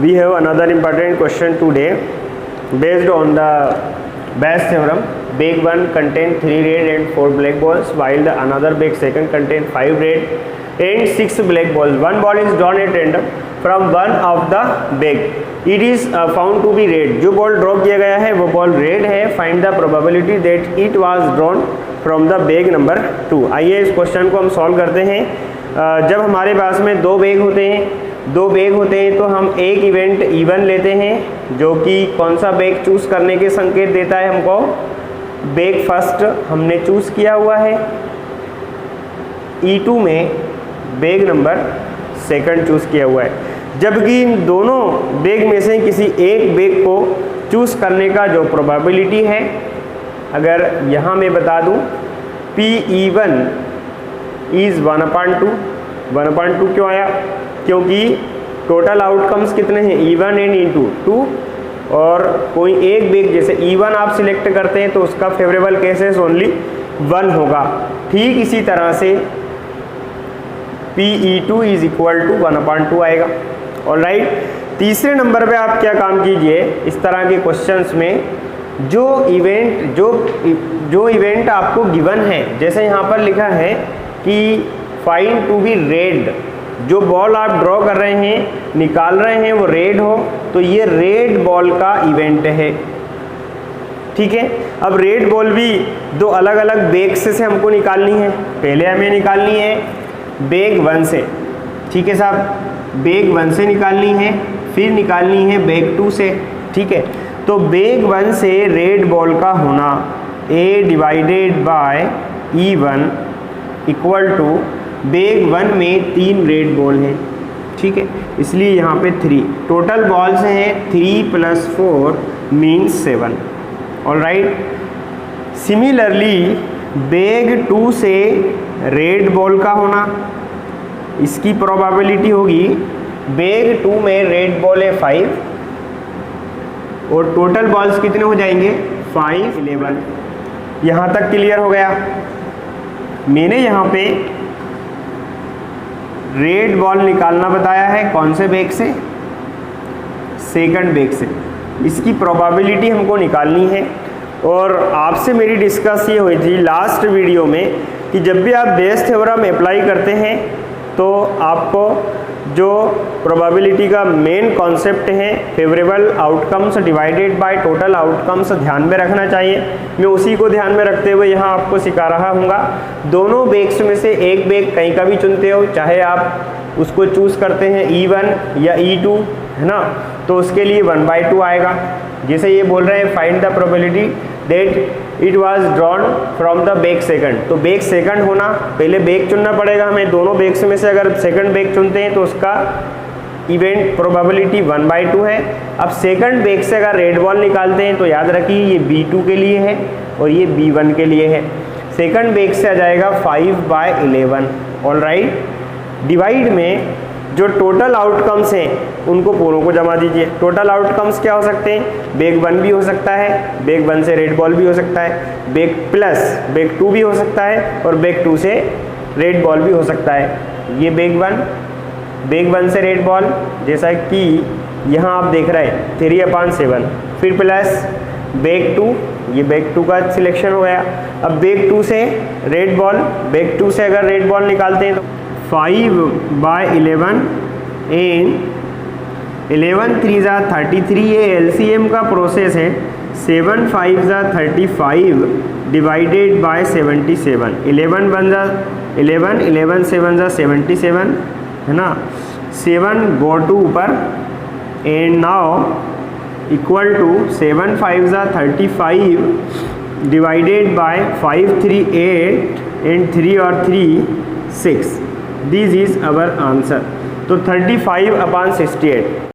We have another important question today based on the Bayes theorem. Bag 1 contain 3 red and 4 black balls, while the another bag second contain 5 red and 6 black balls. One ball is drawn at random from one of the bag. It is found to be red. जो ball draw किया गया है वो ball red है. Find the probability that it was drawn from the bag number 2. आइए इस question को हम सॉल्व करते हैं. जब हमारे पास में दो बैग होते हैं तो हम एक इवेंट E1 लेते हैं जो कि कौन सा बैग चूज़ करने के संकेत देता है हमको. बैग फर्स्ट हमने चूज़ किया हुआ है. E2 में बैग नंबर सेकंड चूज़ किया हुआ है. जबकि इन दोनों बैग में से किसी एक बैग को चूज़ करने का जो प्रोबेबिलिटी है, अगर यहाँ मैं बता दूँ PE1 इज़ 1/2. 1/2 क्यों आया? क्योंकि टोटल आउटकम्स कितने हैं E1 एंड E2 2, और कोई एक बैग जैसे E1 आप सिलेक्ट करते हैं तो उसका फेवरेबल केसेस ओनली 1 होगा. ठीक इसी तरह से PE2 इज इक्वल टू 1/2 आएगा. ऑलराइट. तीसरे नंबर पे आप क्या काम कीजिए, इस तरह के क्वेश्चंस में जो इवेंट आपको गिवन है, जैसे यहाँ पर लिखा है कि फाइंड टू बी रेड, जो बॉल आप ड्रॉ कर रहे हैं निकाल रहे हैं वो रेड हो, तो ये रेड बॉल का इवेंट है. ठीक है. अब रेड बॉल भी दो अलग अलग बैग्स से हमको निकालनी है. पहले हमें निकालनी है बैग 1 से. ठीक है साहब, बैग 1 से निकालनी है, फिर निकालनी है बैग 2 से. ठीक है. तो बैग 1 से रेड बॉल का होना A divided by E1 equal to bag 1 में 3 रेड बॉल हैं. ठीक है, इसलिए यहाँ पे 3 टोटल बॉल्स हैं. 3 + 4 मीन्स 7. ऑलराइट. सिमिलरली बैग 2 से रेड बॉल का होना, इसकी प्रोबेबिलिटी होगी बैग 2 में रेड बॉल है 5 और टोटल बॉल्स कितने हो जाएंगे 5 11. यहाँ तक क्लियर हो गया. मैंने यहाँ पे रेड बॉल निकालना बताया है. कौन से बैग से? सेकंड बैग से. इसकी प्रोबेबिलिटी हमको निकालनी है. और आपसे मेरी डिस्कस ये हुई थी लास्ट वीडियो में कि जब भी आप बेस थ्योरम अप्लाई करते हैं तो आपको जो प्रोबेबिलिटी का मेन कॉन्सेप्ट है favourable outcomes divided by total outcomes ध्यान में रखना चाहिए. मैं उसी को ध्यान में रखते हुए यहाँ आपको सिखा रहा हूँगा. दोनों बैग्स में से एक बैग कहीं का भी चुनते हो, चाहे आप उसको चूज़ करते हैं E1 या E2, है ना, तो उसके लिए 1/2 आएगा. जैसे ये बोल रहे हैं find the probability that it was drawn from the bag second. तो बैग सेकंड होना, पहले बैग चुनना पड़ेगा हमें. दोनों बैग्स में से अगर सेकंड बैग चुनते हैं तो उसका इवेंट प्रोबेबिलिटी 1/2 है. अब सेकंड बैग से अगर रेड बॉल निकालते हैं तो याद रखिए ये B2 के लिए है और ये B1 के लिए है. सेकंड बैग से आ जाएगा 5/11. ऑलराइट. डिवाइड में जो टोटल आउटकम्स हैं उनको पूरों को जमा दीजिए. टोटल आउटकम्स क्या हो सकते हैं? बैग 1 भी हो सकता है, बैग 1 से रेड बॉल भी हो सकता है, बैग 2 भी हो सकता है और बैग 2 से रेड बॉल भी हो सकता है. ये बैग 1 से रेड बॉल, जैसा कि यहाँ आप देख रहे हैं 3/7, फिर प्लस बैग 2, ये बैग 2 का सिलेक्शन हो गया. अब बैग 2 से रेड बॉल, बैग 2 से अगर रेड बॉल निकालते हैं तो 5/11 एंड 11 3 ज़ा 33. ये LCM का प्रोसेस है. 7 5 ज़ा 35 डिवाइडेड बाय 77. 11 1 ज़ा 11, 11 7 ज़ा 77, है ना. 7 गो टू ऊपर एंड नाउ इक्वल टू 7 5 ज़ा 35 डिवाइडेड बाय 5 3 8 एंड 3 और 3 6. This is our answer. तो 35/68.